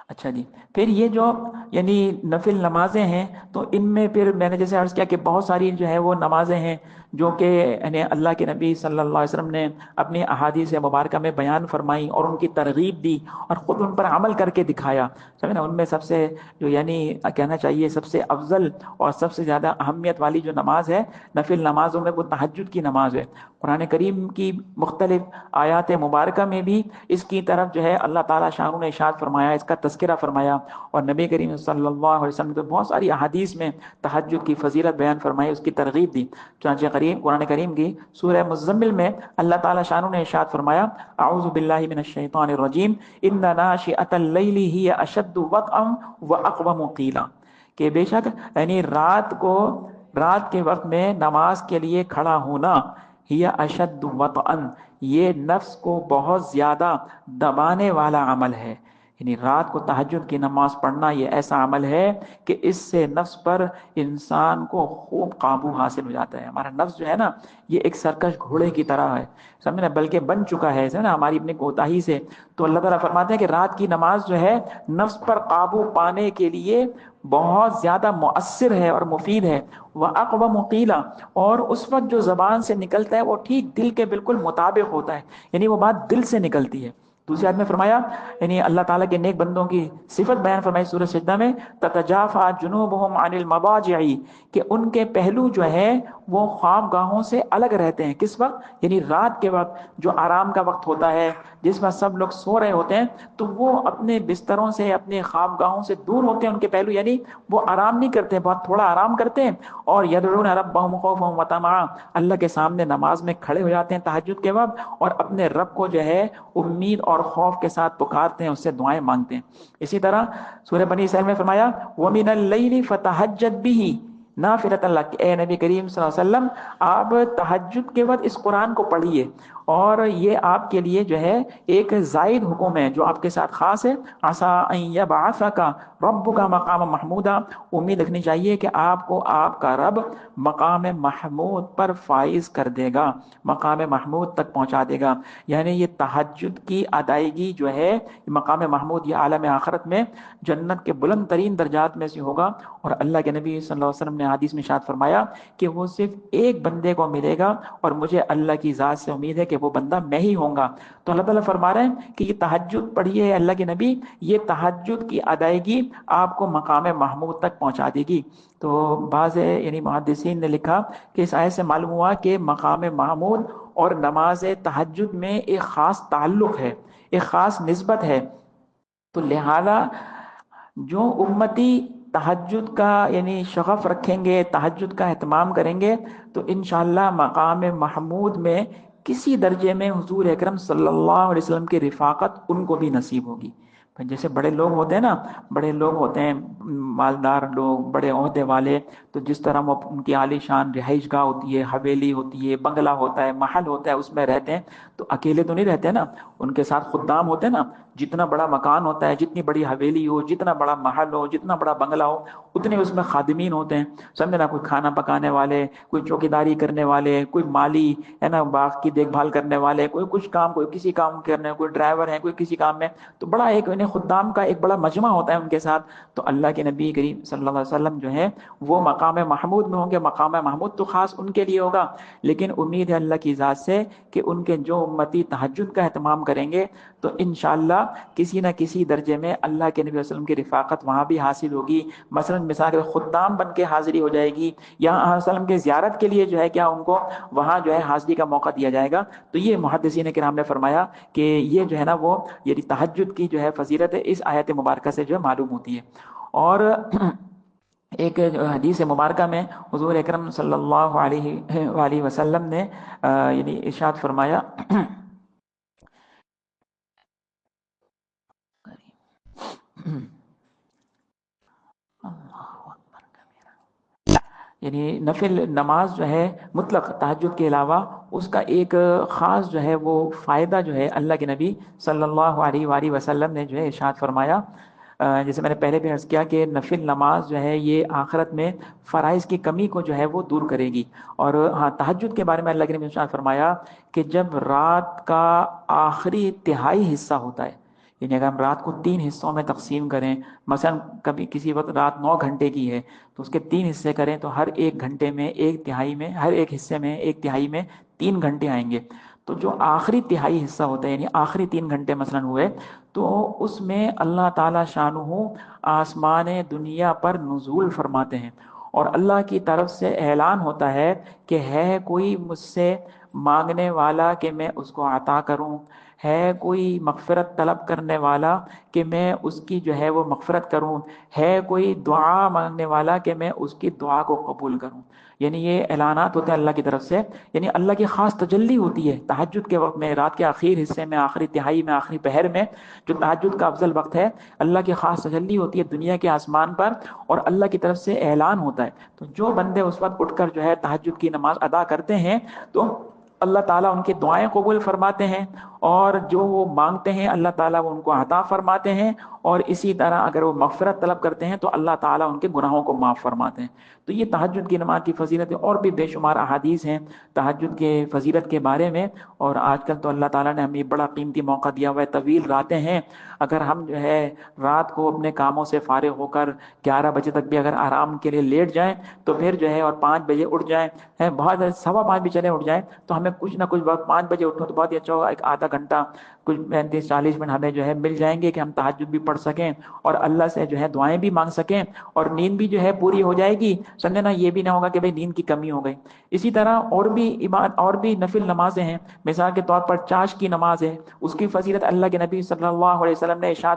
اچھا جی، پھر یہ جو یعنی نفل نمازیں ہیں تو ان میں پھر میں نے جیسے عرض کیا کہ بہت ساری جو ہے وہ نمازیں ہیں جو کہ یعنی اللہ کے نبی صلی اللہ علیہ وسلم نے اپنی احادیث مبارکہ میں بیان فرمائی اور ان کی ترغیب دی اور خود ان پر عمل کر کے دکھایا، سمجھے نا۔ ان میں سب سے جو یعنی کہنا چاہیے سب سے افضل اور سب سے زیادہ اہمیت والی جو نماز ہے نفل نمازوں میں وہ تہجد کی نماز ہے۔ قرآن کریم کی مختلف آیات مبارکہ میں بھی اس کی طرف جو ہے اللہ تعالیٰ شاہ نے ارشاد فرمایا، اس کا تذکرہ فرمایا، اور نبی کریم صلی اللہ علیہ وسلم نے بہت ساری احادیث میں تہجد کی فضیلت بیان فرمائی، اس کی ترغیب دی۔ چنانچہ قرآن کریم کی سورہ مزمل میں اللہ تعالیٰ شاہ نے ارشاد فرمایا، اعوذ باللہ من الشیطان الرجیم ان ناشئۃ اللیل ہی اشد وطئا واقوم قیلا، کہ بے شک یعنی رات کے وقت میں نماز کے لیے کھڑا ہونا، ہی اشد وطئا، یہ نفس کو بہت زیادہ دبانے والا عمل ہے۔ یعنی رات کو تہجد کی نماز پڑھنا یہ ایسا عمل ہے کہ اس سے نفس پر انسان کو خوب قابو حاصل ہو جاتا ہے۔ ہمارا نفس جو ہے نا یہ ایک سرکش گھوڑے کی طرح ہے، سمجھنا، بلکہ بن چکا ہے نا ہماری اپنی کوتاہی سے۔ تو اللہ تعالیٰ فرماتے ہیں کہ رات کی نماز جو ہے نفس پر قابو پانے کے لیے بہت زیادہ مؤثر ہے اور مفید ہے۔ وَأَقْوَمُ قِيلًا، اور اس وقت جو زبان سے نکلتا ہے وہ ٹھیک دل کے بالکل مطابق ہوتا ہے، یعنی وہ بات دل سے نکلتی ہے۔ دوسری آیت میں فرمایا، یعنی اللہ تعالیٰ کے نیک بندوں کی صفت بیان فرمائی سورہ سجدہ میں، تتجافى جنوبهم عن المضاجع، کہ ان کے پہلو جو ہے وہ خواب گاہوں سے الگ رہتے ہیں۔ کس وقت؟ یعنی رات کے وقت جو آرام کا وقت ہوتا ہے، جس وقت سب لوگ سو رہے ہوتے ہیں، تو وہ اپنے بستروں سے اپنے خواب گاہوں سے دور ہوتے ہیں، ان کے پہلو یعنی وہ آرام نہیں کرتے، بہت تھوڑا آرام کرتے ہیں، اور یدعون ربهم خوفا وطمعا، اللہ کے سامنے نماز میں کھڑے ہو جاتے ہیں تہجد کے وقت، اور اپنے رب کو جو ہے امید اور خوف کے ساتھ پکارتے ہیں، اس سے دعائیں مانگتے ہیں۔ اسی طرح سورہ بنی اسرائیل میں فرمایا، وَمِنَ اللَّيْلِ فَتَهَجَّدْ بِهِ نافلۃ لک، اے نبی کریم صلی اللہ علیہ وسلم آپ تہجد کے وقت اس قرآن کو پڑھیے، اور یہ آپ کے لیے جو ہے ایک زائد حکم ہے جو آپ کے ساتھ خاص ہے۔ عسیٰ ان یبعثک ربک مقام محمودا، امید رکھنی چاہیے کہ آپ کو آپ کا رب مقام محمود پر فائز کر دے گا، مقام محمود تک پہنچا دے گا۔ یعنی یہ تہجد کی ادائیگی جو ہے مقام محمود، یہ عالم آخرت میں جنت کے بلند ترین درجات میں سے ہوگا، اور اللہ کے نبی صلی اللہ علیہ وسلم نے حدیث میں ارشاد فرمایا کہ وہ صرف ایک بندے کو ملے گا، اور مجھے اللہ کی ذات سے امید ہے کہ وہ بندہ میں ہی ہوں گا۔ تو اللہ تعالیٰ فرما رہے ہیں کہ یہ تہجد پڑھیے اللہ کے نبی، یہ تہجد کی ادائیگی آپ کو مقام محمود تک پہنچا دے گی۔ تو بعض یعنی محدثین نے لکھا کہ اس آیت سے معلوم ہوا کہ مقام محمود اور نماز تہجد میں ایک خاص تعلق ہے، ایک خاص نسبت ہے۔ تو لہذا جو امتی تہجد کا یعنی شغف رکھیں گے، تہجد کا اہتمام کریں گے، تو انشاءاللہ مقام محمود میں کسی درجے میں حضور اکرم صلی اللہ علیہ وسلم کی رفاقت ان کو بھی نصیب ہوگی۔ جیسے بڑے لوگ ہوتے ہیں نا، بڑے لوگ ہوتے ہیں، مالدار لوگ، بڑے عہدے والے، تو جس طرح وہ ان کی عالی شان رہائش گاہ ہوتی ہے، حویلی ہوتی ہے، بنگلہ ہوتا ہے، محل ہوتا ہے، اس میں رہتے ہیں، تو اکیلے تو نہیں رہتے نا، ان کے ساتھ خدام ہوتے ہیں نا۔ جتنا بڑا مکان ہوتا ہے، جتنی بڑی حویلی ہو، جتنا بڑا محل ہو، جتنا بڑا بنگلہ ہو، اتنے اس میں خادمین ہوتے ہیں، سمجھے نا، کوئی کھانا پکانے والے، کوئی چوکیداری کرنے والے، کوئی مالی ہے نا، باغ کی دیکھ بھال کرنے والے، کوئی کچھ کام، کوئی کسی کام کرنے، کوئی ڈرائیور ہے، کوئی کسی کام میں، تو بڑا ایک خدام کا ایک بڑا مجمع ہوتا ہے ان کے ساتھ۔ تو اللہ کے نبی کریم صلی اللہ علیہ وسلم جو ہے وہ مقام محمود میں ہوں گے۔ مقام محمود تو خاص ان کے لیے ہوگا، لیکن امید ہے اللہ کی ذات سے کہ ان کے جو امتی تہجد کا اہتمام کریں گے تو انشاءاللہ کسی نہ کسی درجے میں اللہ کے نبی صلی اللہ علیہ وسلم کی رفاقت وہاں بھی حاصل ہوگی۔ مثلا مثال کے خدام بن کے حاضری ہو جائے گی، یا آپ صلی اللہ علیہ وسلم کی زیارت کے لیے جو ہے کیا ان کو وہاں جو ہے حاضری کا موقع دیا جائے گا۔ تو یہ محدثین کرام نے فرمایا کہ یہ جو ہے نا وہ یعنی تہجد کی جو ہے فضیلت ہے اس آیت مبارکہ سے جو ہے معلوم ہوتی ہے۔ اور ایک حدیث مبارکہ میں حضور اکرم صلی اللہ علیہ وآلہ وسلم نے یعنی ارشاد فرمایا یعنی نفل نماز جو ہے مطلق تہجد کے علاوہ اس کا ایک خاص جو ہے وہ فائدہ جو ہے اللہ کے نبی صلی اللہ علیہ وآلہ وسلم نے جو ہے ارشاد فرمایا، جیسے میں نے پہلے بھی عرض کیا کہ نفل نماز جو ہے یہ آخرت میں فرائض کی کمی کو جو ہے وہ دور کرے گی۔ اور ہاں تہجد کے بارے میں اللہ کے نبی نے ارشاد فرمایا کہ جب رات کا آخری تہائی حصہ ہوتا ہے، یعنی اگر ہم رات کو 3 حصوں میں تقسیم کریں، مثلا کبھی کسی وقت رات 9 گھنٹے کی ہے تو اس کے 3 حصے کریں تو ہر ایک گھنٹے میں ایک تہائی میں، ہر ایک حصے میں ایک تہائی میں 3 گھنٹے آئیں گے۔ تو جو آخری تہائی حصہ ہوتا ہے یعنی آخری 3 گھنٹے مثلا ہوئے تو اس میں اللہ تعالی شانہ آسمان دنیا پر نزول فرماتے ہیں، اور اللہ کی طرف سے اعلان ہوتا ہے کہ ہے کوئی مجھ سے مانگنے والا کہ میں اس کو عطا کروں، ہے کوئی مغفرت طلب کرنے والا کہ میں اس کی جو ہے وہ مغفرت کروں، ہے کوئی دعا مانگنے والا کہ میں اس کی دعا کو قبول کروں۔ یعنی یہ اعلانات ہوتے ہیں اللہ کی طرف سے، یعنی اللہ کی خاص تجلی ہوتی ہے تہجد کے وقت میں، رات کے آخر حصے میں، آخری تہائی میں، آخری پہر میں جو تہجد کا افضل وقت ہے، اللہ کی خاص تجلی ہوتی ہے دنیا کے آسمان پر، اور اللہ کی طرف سے اعلان ہوتا ہے۔ تو جو بندے اس وقت اٹھ کر جو ہے تہجد کی نماز ادا کرتے ہیں تو اللہ تعالیٰ ان کی دعائیں قبول فرماتے ہیں، اور جو وہ مانگتے ہیں اللہ تعالیٰ وہ ان کو عطا فرماتے ہیں، اور اسی طرح اگر وہ مغفرت طلب کرتے ہیں تو اللہ تعالیٰ ان کے گناہوں کو معاف فرماتے ہیں۔ تو یہ تہجد کی نماز کی فضیلت ہے، اور بھی بے شمار احادیث ہیں تہجد کے فضیلت کے بارے میں۔ اور آج کل تو اللہ تعالیٰ نے ہمیں بڑا قیمتی موقع دیا ہوا ہے، طویل راتیں ہیں، اگر ہم جو ہے رات کو اپنے کاموں سے فارغ ہو کر 11 بجے تک بھی اگر آرام کے لیے لیٹ جائیں تو پھر جو ہے اور 5 بجے اٹھ جائیں، بہت 5:15 بھی چلے اٹھ جائیں تو ہمیں کچھ نہ کچھ وقت 5 بجے اٹھو تو بہت ہی اچھا ہوگا، ایک آدھا گھنٹہ کچھ 35-40 منٹ ہمیں جو ہے مل جائیں گے کہ ہم تہجد بھی پڑھ سکیں اور اللہ سے جو ہے دعائیں بھی مانگ سکیں، اور نیند بھی جو ہے پوری ہو جائے گی۔ سمجھے نا، یہ بھی نہ ہوگا کہ بھئی نیند کی کمی ہو گئی۔ اسی طرح اور بھی نفل نمازیں ہیں، مثال کے طور پر چاش کی نماز ہے، اس کی فضیلت اللہ کے نبی صلی اللہ علیہ وسلم نے ارشاد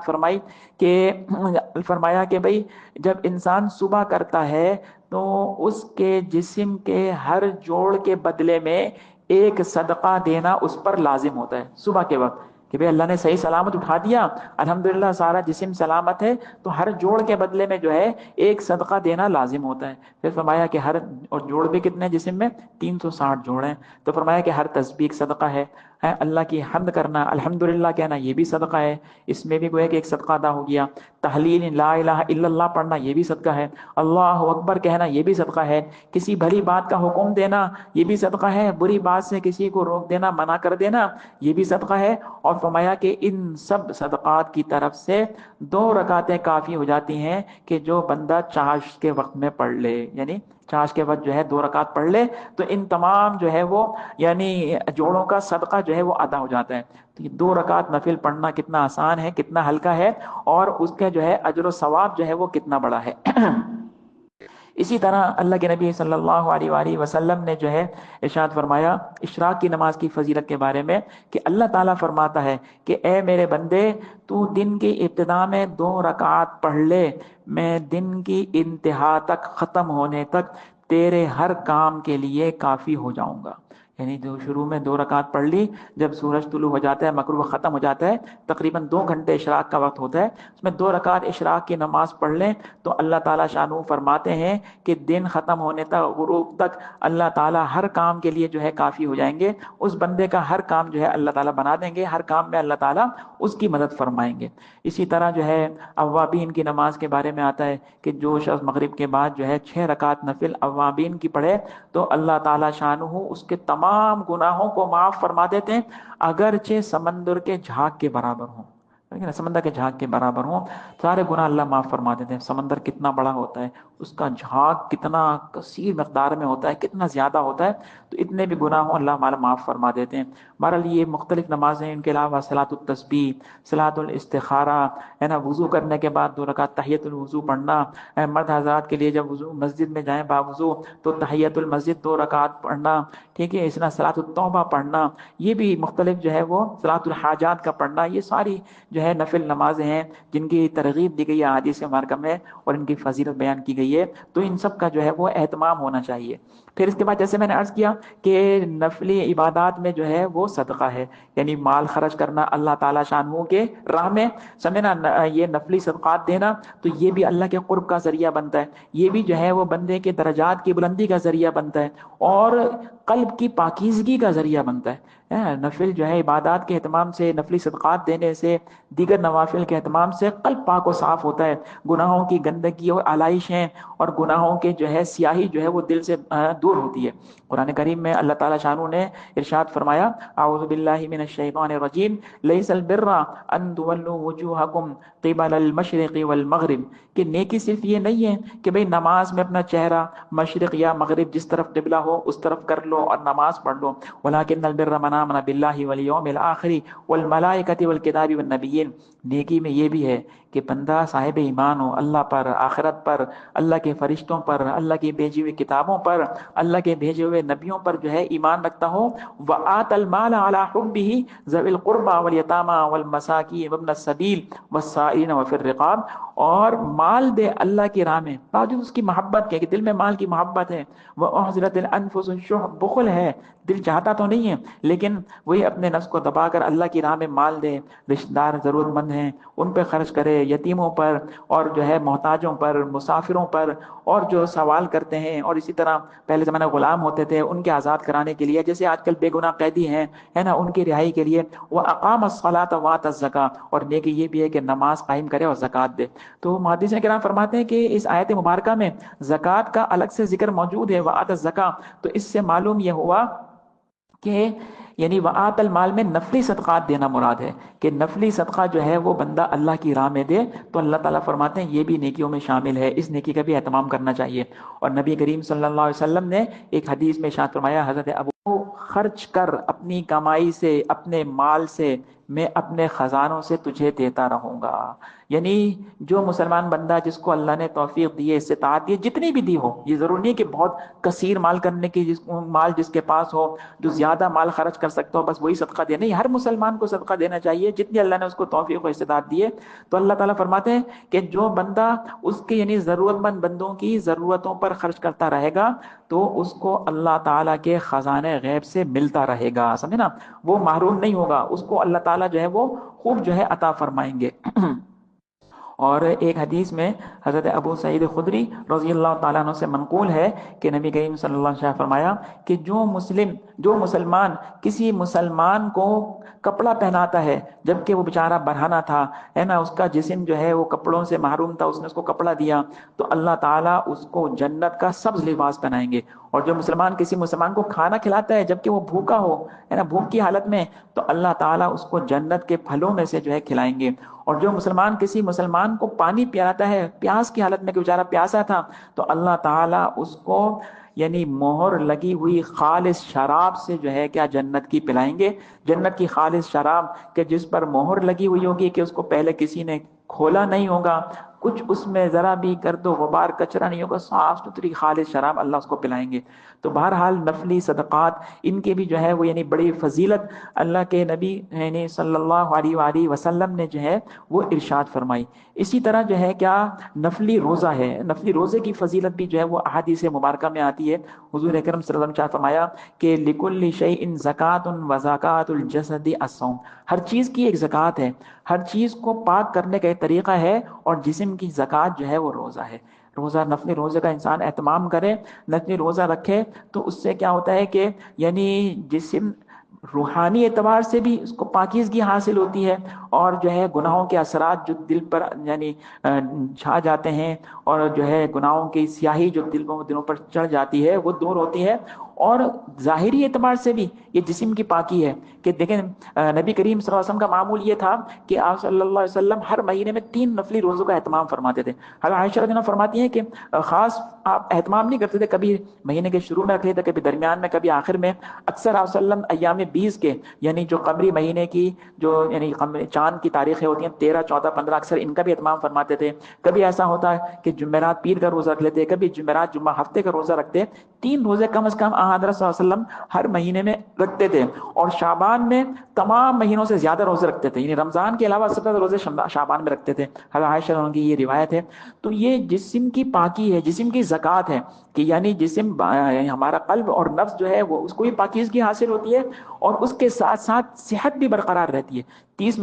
فرمایا کہ بھئی جب انسان صبح کرتا ہے تو اس کے جسم کے ہر جوڑ کے بدلے میں ایک صدقہ دینا اس پر لازم ہوتا ہے صبح کے وقت، کہ بھئی اللہ نے صحیح سلامت اٹھا دیا، الحمدللہ سارا جسم سلامت ہے، تو ہر جوڑ کے بدلے میں جو ہے ایک صدقہ دینا لازم ہوتا ہے۔ پھر فرمایا کہ اور جوڑ بھی کتنے جسم میں 360 جوڑ ہیں، تو فرمایا کہ ہر تسبیح ایک صدقہ ہے، اللہ کی حمد کرنا، الحمدللہ کہنا، یہ بھی صدقہ ہے، اس میں بھی گویا کہ ایک صدقہ ادا ہو گیا۔ تحلیل لا الہ الا اللہ پڑھنا یہ بھی صدقہ ہے، اللہ اکبر کہنا یہ بھی صدقہ ہے، کسی بھلی بات کا حکم دینا یہ بھی صدقہ ہے، بری بات سے کسی کو روک دینا، منع کر دینا یہ بھی صدقہ ہے۔ اور فرمایا کہ ان سب صدقات کی طرف سے 2 رکعتیں کافی ہو جاتی ہیں کہ جو بندہ چاش کے وقت میں پڑھ لے، یعنی چاش کے وقت جو ہے 2 رکعت پڑھ لے تو ان تمام جو ہے وہ یعنی جوڑوں کا صدقہ جو ہے وہ ادا ہو جاتا ہے۔ تو یہ 2 رکعت نفل پڑھنا کتنا آسان ہے، کتنا ہلکا ہے، اور اس کا جو ہے اجر و ثواب جو ہے وہ کتنا بڑا ہے۔ اسی طرح اللہ کے نبی صلی اللہ علیہ وآلہ وسلم نے جو ہے ارشاد فرمایا اشراق کی نماز کی فضیلت کے بارے میں کہ اللہ تعالیٰ فرماتا ہے کہ اے میرے بندے تو دن کی ابتدا میں 2 رکعات پڑھ لے، میں دن کی انتہا تک ختم ہونے تک تیرے ہر کام کے لیے کافی ہو جاؤں گا۔ یعنی جو شروع میں 2 رکعت پڑھ لی، جب سورج طلوع ہو جاتا ہے، مغرب ختم ہو جاتا ہے، تقریباً 2 گھنٹے اشراق کا وقت ہوتا ہے، اس میں 2 رکعت اشراق کی نماز پڑھ لیں تو اللہ تعالیٰ شانہ فرماتے ہیں کہ دن ختم ہونے تک، غروب تک اللہ تعالیٰ ہر کام کے لیے جو ہے کافی ہو جائیں گے۔ اس بندے کا ہر کام جو ہے اللہ تعالیٰ بنا دیں گے، ہر کام میں اللہ تعالیٰ اس کی مدد فرمائیں گے۔ اسی طرح جو ہے اوابین کی نماز کے بارے میں آتا ہے کہ جو شخص مغرب کے بعد جو ہے 6 رکعت نفل اوابین کی پڑھے تو اللہ تعالیٰ شانہ اس کے تمام گناہوں کو معاف فرما دیتے ہیں، اگرچہ سمندر کے جھاگ کے برابر ہوں۔ سمندر کے جھاگ کے برابر ہوں، سارے گناہ اللہ معاف فرما دیتے ہیں۔ سمندر کتنا بڑا ہوتا ہے، اس کا جھاگ کتنا کثیر مقدار میں ہوتا ہے، کتنا زیادہ ہوتا ہے، تو اتنے بھی گناہ ہوں اللہ ہمارا معاف فرما دیتے ہیں۔ بہرحال یہ مختلف نمازیں، ان کے علاوہ صلاۃ التسبیح، صلاۃ الاستخارہ ہے نا، وضو کرنے کے بعد 2 رکعت تحیۃ الوضو پڑھنا، مرد حضرات کے لیے جب وضو مسجد میں جائیں باوضو تو تحیۃ المسجد 2 رکعت پڑھنا، ٹھیک ہے، اس طرح صلاۃ التوبہ پڑھنا، یہ بھی مختلف جو ہے وہ صلاۃ الحاجات کا پڑھنا، یہ ساری جو ہے نفل نمازیں ہیں جن کی ترغیب دی گئی ہے احادیث مبارکہ میں اور ان کی فضیلت بیان کی گئی ہے، تو ان سب کا جو ہے وہ اہتمام ہونا چاہیے۔ پھر اس کے بعد جیسے میں نے عرض کیا کہ نفلی عبادات میں جو ہے وہ صدقہ ہے، یعنی مال خرچ کرنا اللہ تعالیٰ شانہ کے راہ میں، سمجھنا، یہ نفلی صدقات دینا تو یہ بھی اللہ کے قرب کا ذریعہ بنتا ہے، یہ بھی جو ہے وہ بندے کے درجات کی بلندی کا ذریعہ بنتا ہے اور قلب کی پاکیزگی کا ذریعہ بنتا ہے۔ نفل جو ہے عبادات کے اہتمام سے، نفلی صدقات دینے سے، دیگر نوافل کے اہتمام سے قلب پاک و صاف ہوتا ہے، گناہوں کی گندگی اور آلائشیں اور گناہوں کے جو ہے سیاہی جو ہے وہ دل سے دور ہوتی ہے۔ قرآن کریم میں اللہ تعالیٰ شانہ نے ارشاد فرمایا اعوذ باللہ من الشیطان الرجیم لیس البر ان تولوا وجوہکم قبل المشرق والمغرب، کہ نیکی صرف یہ نہیں ہے کہ بھئی نماز میں اپنا چہرہ مشرق یا مغرب جس طرف قبلہ ہو اس طرف کر لو اور نماز پڑھ لو، ولکن البر من آمن باللہ والیوم الآخر والملائکۃ والکتاب والنبیین، نیکی میں یہ بھی ہے کہ بندہ صاحب ایمان ہو اللہ پر، آخرت پر، اللہ کے فرشتوں پر، اللہ کی بھیجی ہوئی کتابوں پر، اللہ کے بھیجے ہوئے نبیوں پر جو ہے ایمان رکھتا ہو، وآت المال علی حبہ ذوی القربى والیتامى والمساکین وابن السبیل والسائلین وفی الرقاب، اور مال دے اللہ کی راہ میں باوجود اس کی محبت کے، کہ دل میں مال کی محبت ہے، وأحضرت الانفس الشح، بخل ہے، دل چاہتا تو نہیں ہے لیکن وہی اپنے نفس کو دبا کر اللہ کی راہ میں مال دے، رشتہ دار ضرورت مند ہیں ان پہ خرچ کرے، یتیموں پر اور جو ہے محتاجوں پر، مسافروں پر، اور جو سوال کرتے ہیں، اور اسی طرح پہلے زمانے غلام ہوتے تھے ان کے آزاد کرانے کے لیے، جیسے آج کل بے گناہ قیدی ہیں ہے نا، ان کی رہائی کے لیے، وہ اقام الصلاۃ وآت الزکاۃ، اور نیکی یہ بھی ہے کہ نماز قائم کرے اور زکوٰۃ دے۔ تو محدثین کرام فرماتے ہیں کہ اس آیت مبارکہ میں زکوٰۃ کا الگ سے ذکر موجود ہے، وآت الزکاۃ، تو اس سے معلوم یہ ہوا کہ یعنی وآت المال میں نفلی صدقات دینا مراد ہے، کہ نفلی صدقہ جو ہے وہ بندہ اللہ کی راہ میں دے تو اللہ تعالیٰ فرماتے ہیں یہ بھی نیکیوں میں شامل ہے، اس نیکی کا بھی اہتمام کرنا چاہیے۔ اور نبی کریم صلی اللہ علیہ وسلم نے ایک حدیث میں ارشاد فرمایا، حضرت ابو خرچ کر اپنی کمائی سے، اپنے مال سے، میں اپنے خزانوں سے تجھے دیتا رہوں گا۔ یعنی جو مسلمان بندہ جس کو اللہ نے توفیق دی ہے، استطاعت دی ہے، جتنی بھی دی ہو، یہ ضروری نہیں کہ بہت کثیر مال کرنے کی، مال جس کے پاس ہو، جو زیادہ مال خرچ کر سکتا ہو بس وہی صدقہ دے، نہیں، ہر مسلمان کو صدقہ دینا چاہیے جتنی اللہ نے اس کو توفیق و استطاعت دی ہے۔ تو اللہ تعالیٰ فرماتے ہیں کہ جو بندہ اس کے یعنی ضرورت مند بندوں کی ضرورتوں پر خرچ کرتا رہے گا تو اس کو اللہ تعالیٰ کے خزانے غیب سے ملتا رہے گا، سمجھے نا، وہ محروم نہیں ہوگا، اس کو اللہ تعالیٰ جو ہے وہ خوب جو ہے عطا فرمائیں گے۔ اور ایک حدیث میں حضرت ابو سعید خدری رضی اللہ تعالیٰ عنہ سے منقول ہے کہ نبی کریم صلی اللہ علیہ وسلم فرمایا کہ جو مسلمان کسی مسلمان کو کپڑا پہناتا ہے جبکہ وہ بیچارہ برہنہ تھا، ہے نا، اس کا جسم جو ہے وہ کپڑوں سے محروم تھا، اس نے اس کو کپڑا دیا تو اللہ تعالیٰ اس کو جنت کا سبز لباس پہنائیں گے۔ اور جو مسلمان کسی مسلمان کو کھانا کھلاتا ہے جبکہ وہ بھوکا ہو، ہے نا، بھوک کی حالت میں، تو اللہ تعالیٰ اس کو جنت کے پھلوں میں سے جو ہے کھلائیں گے۔ اور جو مسلمان کسی مسلمان کو پانی پلاتا ہے پیاس کی حالت میں کہ بیچارہ پیاسا تھا، تو اللہ تعالیٰ اس کو یعنی مہر لگی ہوئی خالص شراب سے جو ہے کیا جنت کی پلائیں گے، جنت کی خالص شراب کہ جس پر مہر لگی ہوئی ہوگی کہ اس کو پہلے کسی نے کھولا نہیں ہوگا، کچھ اس میں ذرا بھی گرد و غبار کچرا نہیں ہوگا، صاف ستھری خالص شراب اللہ اس کو پلائیں گے۔ تو بہرحال نفلی صدقات ان کے بھی جو ہے وہ یعنی بڑی فضیلت اللہ کے نبی یعنی صلی اللہ علیہ وآلہ وسلم نے جو ہے وہ ارشاد فرمائی۔ اسی طرح جو ہے کیا نفلی روزہ ہے، نفلی روزے کی فضیلت بھی جو ہے وہ احادیث مبارکہ میں آتی ہے۔ حضور اکرم صلی اللہ علیہ وسلم نے فرمایا کہ لِكُلِّ شَيْءٍ زَكَاةٌ وَزَكَاةُ الْجَسَدِ الصَّوْمُ، ہر چیز کی ایک زکوٰۃ ہے، ہر چیز کو پاک کرنے کا ایک طریقہ ہے، اور جسم کی زکوٰۃ جو ہے وہ روزہ ہے۔ روزہ، نفلی روزے کا انسان اہتمام کرے، نفلی روزہ رکھے، تو اس سے کیا ہوتا ہے کہ یعنی جسم روحانی اعتبار سے بھی اس کو پاکیزگی حاصل ہوتی ہے، اور جو ہے گناہوں کے اثرات جو دل پر یعنی چھا جاتے ہیں، اور جو ہے گناہوں کی سیاہی جو دلوں پر چڑھ جاتی ہے وہ دور ہوتی ہے۔ اور ظاہری اعتبار سے بھی یہ جسم کی پاکی ہے کہ دیکھیں نبی کریم صلی اللہ علیہ وسلم کا معمول یہ تھا کہ آپ صلی اللہ علیہ وسلم ہر مہینے میں 3 نفلی روزوں کا اہتمام فرماتے تھے۔ حضرت عائشہ رضی اللہ عنہا فرماتی ہیں کہ خاص آپ اہتمام نہیں کرتے تھے، کبھی مہینے کے شروع میں رکھ لیتے، کبھی درمیان میں، کبھی آخر میں۔ اکثر آپ صلی اللہ علیہ وسلم ایام 20 کے یعنی جو قمری مہینے کی جو یعنی چاند کی تاریخیں ہوتی ہیں 13، 14، 15، اکثر ان کا بھی اہتمام فرماتے تھے۔ کبھی ایسا ہوتا ہے کہ جمعرات پیر کا روزہ رکھ لیتے، کبھی جمعرات جمعہ ہفتے کا روزہ رکھتے۔ 3 روزے کم از کم حضرت صلی اللہ علیہ وسلم ہر مہینے میں رکھتے تھے، اور شعبان میں تمام مہینوں سے زیادہ روزے رکھتے تھے، یعنی رمضان کے علاوہ 17 روزے شعبان میں رکھتے تھے۔ حضرت عائشہ عنہ کی یہ روایت ہے۔ تو یہ جسم کی پاکی ہے، جسم کی زکوٰۃ ہے کہ یعنی جسم ہمارا قلب اور نفس جو ہے وہ اس کو بھی پاکیزگی حاصل ہوتی ہے، اور اس کے ساتھ ساتھ صحت بھی برقرار رہتی ہے۔ 30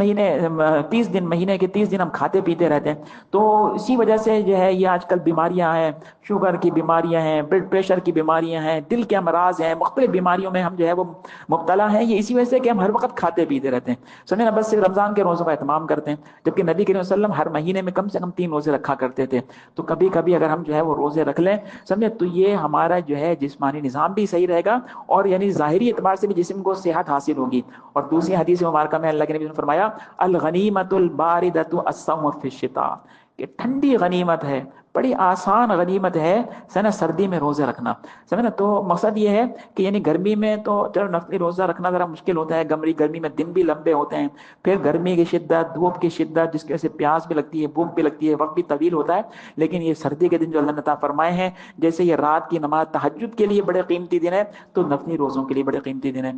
دن، مہینے کے 30 دن ہم کھاتے پیتے رہتے ہیں، تو اسی وجہ سے جو ہے یہ آج کل بیماریاں ہیں، شوگر کی بیماریاں ہیں، بلڈ پریشر کی بیماریاں ہیں، دل کے امراض ہیں، مختلف بیماریوں میں ہم جو ہے وہ مبتلا ہیں، یہ اسی وجہ سے کہ ہم ہر وقت کھاتے پیتے رہتے ہیں۔ سمجھے نا، بس صرف رمضان کے روزوں کا اہتمام کرتے ہیں، جبکہ نبی کریم صلی اللہ علیہ وسلم ہر مہینے میں کم سے کم 3 روزے رکھا کرتے تھے۔ تو کبھی کبھی اگر ہم جو ہے وہ روزے رکھ لیں، سمجھے، تو یہ ہمارا جو ہے جسمانی نظام بھی صحیح رہے گا، اور یعنی ظاہری اعتبار سے بھی جسم کو صحت حاصل ہوگی۔ اور دوسری حدیث مبارکہ میں اللہ کے نبی نے فرمایا الغنیمت الباردۃ الصوم فی الشتاء، کہ ٹھنڈی غنیمت ہے، بڑی آسان غنیمت ہے سنا سردی میں روزے رکھنا۔ سمجھے نا، تو مقصد یہ ہے کہ یعنی گرمی میں تو چلو نفلی روزہ رکھنا ذرا مشکل ہوتا ہے، گرمی میں دن بھی لمبے ہوتے ہیں، پھر گرمی کی شدت، دھوپ کی شدت، جس کی وجہ سے پیاس بھی لگتی ہے، بھوک بھی لگتی ہے، وقت بھی طویل ہوتا ہے۔ لیکن یہ سردی کے دن جو اللہ نے عطا فرمائے ہیں، جیسے یہ رات کی نماز تہجد کے لیے بڑے قیمتی دن ہے، تو نفلی روزوں کے لیے بڑے قیمتی دن ہے۔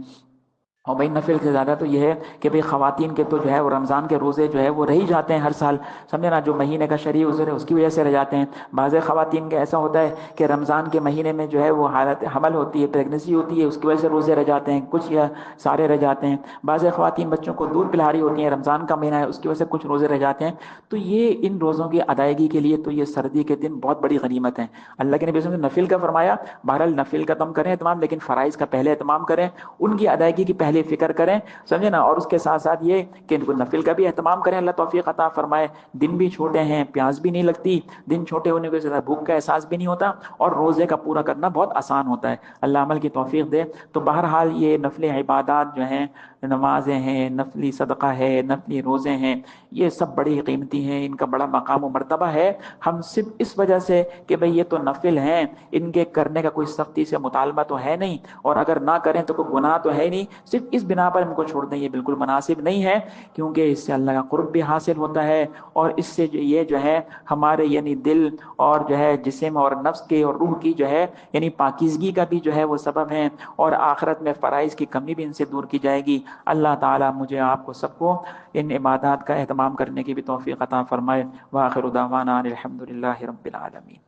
اور بھائی نفل سے زیادہ تو یہ ہے کہ بھائی خواتین کے تو جو ہے وہ رمضان کے روزے جو ہے وہ رہ ہی جاتے ہیں ہر سال، سمجھے نا، جو مہینے کا شرعی عذر ہے اس کی وجہ سے رہ جاتے ہیں۔ بعض خواتین کے ایسا ہوتا ہے کہ رمضان کے مہینے میں جو ہے وہ حالت حمل ہوتی ہے، پریگننسی ہوتی ہے، اس کی وجہ سے روزے رہ جاتے ہیں، کچھ یا سارے رہ جاتے ہیں۔ بعض خواتین بچوں کو دودھ پلا رہی ہوتی ہیں، رمضان کا مہینہ ہے اس کی وجہ سے کچھ روزے رہ جاتے ہیں۔ تو یہ ان روزوں کی ادائیگی کے لیے تو یہ سردی کے دن بہت بڑی غنیمت ہیں۔ اللہ کے نبی صلی اللہ علیہ وسلم نے نفل کا فرمایا، بہرحال نفل کا تم کریں اہتمام، لیکن فرائض کا پہلے اہتمام کریں، ان کی ادائیگی کی پہلے فکر کریں، سمجھے نا۔ اور اس کے ساتھ ساتھ یہ کہ ان کو نفل کا بھی اہتمام کریں، اللہ توفیق عطا فرمائے۔ دن بھی چھوٹے ہیں، پیاس بھی نہیں لگتی، دن چھوٹے ہونے کی وجہ سے بھوک کا احساس بھی نہیں ہوتا، اور روزے کا پورا کرنا بہت آسان ہوتا ہے۔ اللہ عمل کی توفیق دے۔ تو بہرحال یہ نفل عبادات جو ہیں، نمازیں ہیں، نفلی صدقہ ہے، نفلی روزے ہیں، یہ سب بڑی قیمتی ہیں، ان کا بڑا مقام و مرتبہ ہے۔ ہم صرف اس وجہ سے کہ بھئی یہ تو نفل ہیں، ان کے کرنے کا کوئی سختی سے مطالبہ تو ہے نہیں، اور اگر نہ کریں تو کوئی گناہ تو ہے نہیں، صرف اس بنا پر ان کو چھوڑ دیں، یہ بالکل مناسب نہیں ہے، کیونکہ اس سے اللہ کا قرب بھی حاصل ہوتا ہے، اور اس سے یہ جو ہے ہمارے یعنی دل اور جو ہے جسم اور نفس کے اور روح کی جو ہے یعنی پاکیزگی کا بھی جو ہے وہ سبب ہے، اور آخرت میں فرائض کی کمی بھی ان سے دور کی جائے گی۔ اللہ تعالیٰ مجھے آپ کو سب کو ان عبادات کا اہتمام کرنے کی بھی توفیق عطا فرمائے۔ وآخر دعوانا الحمد للہ رب العالمین۔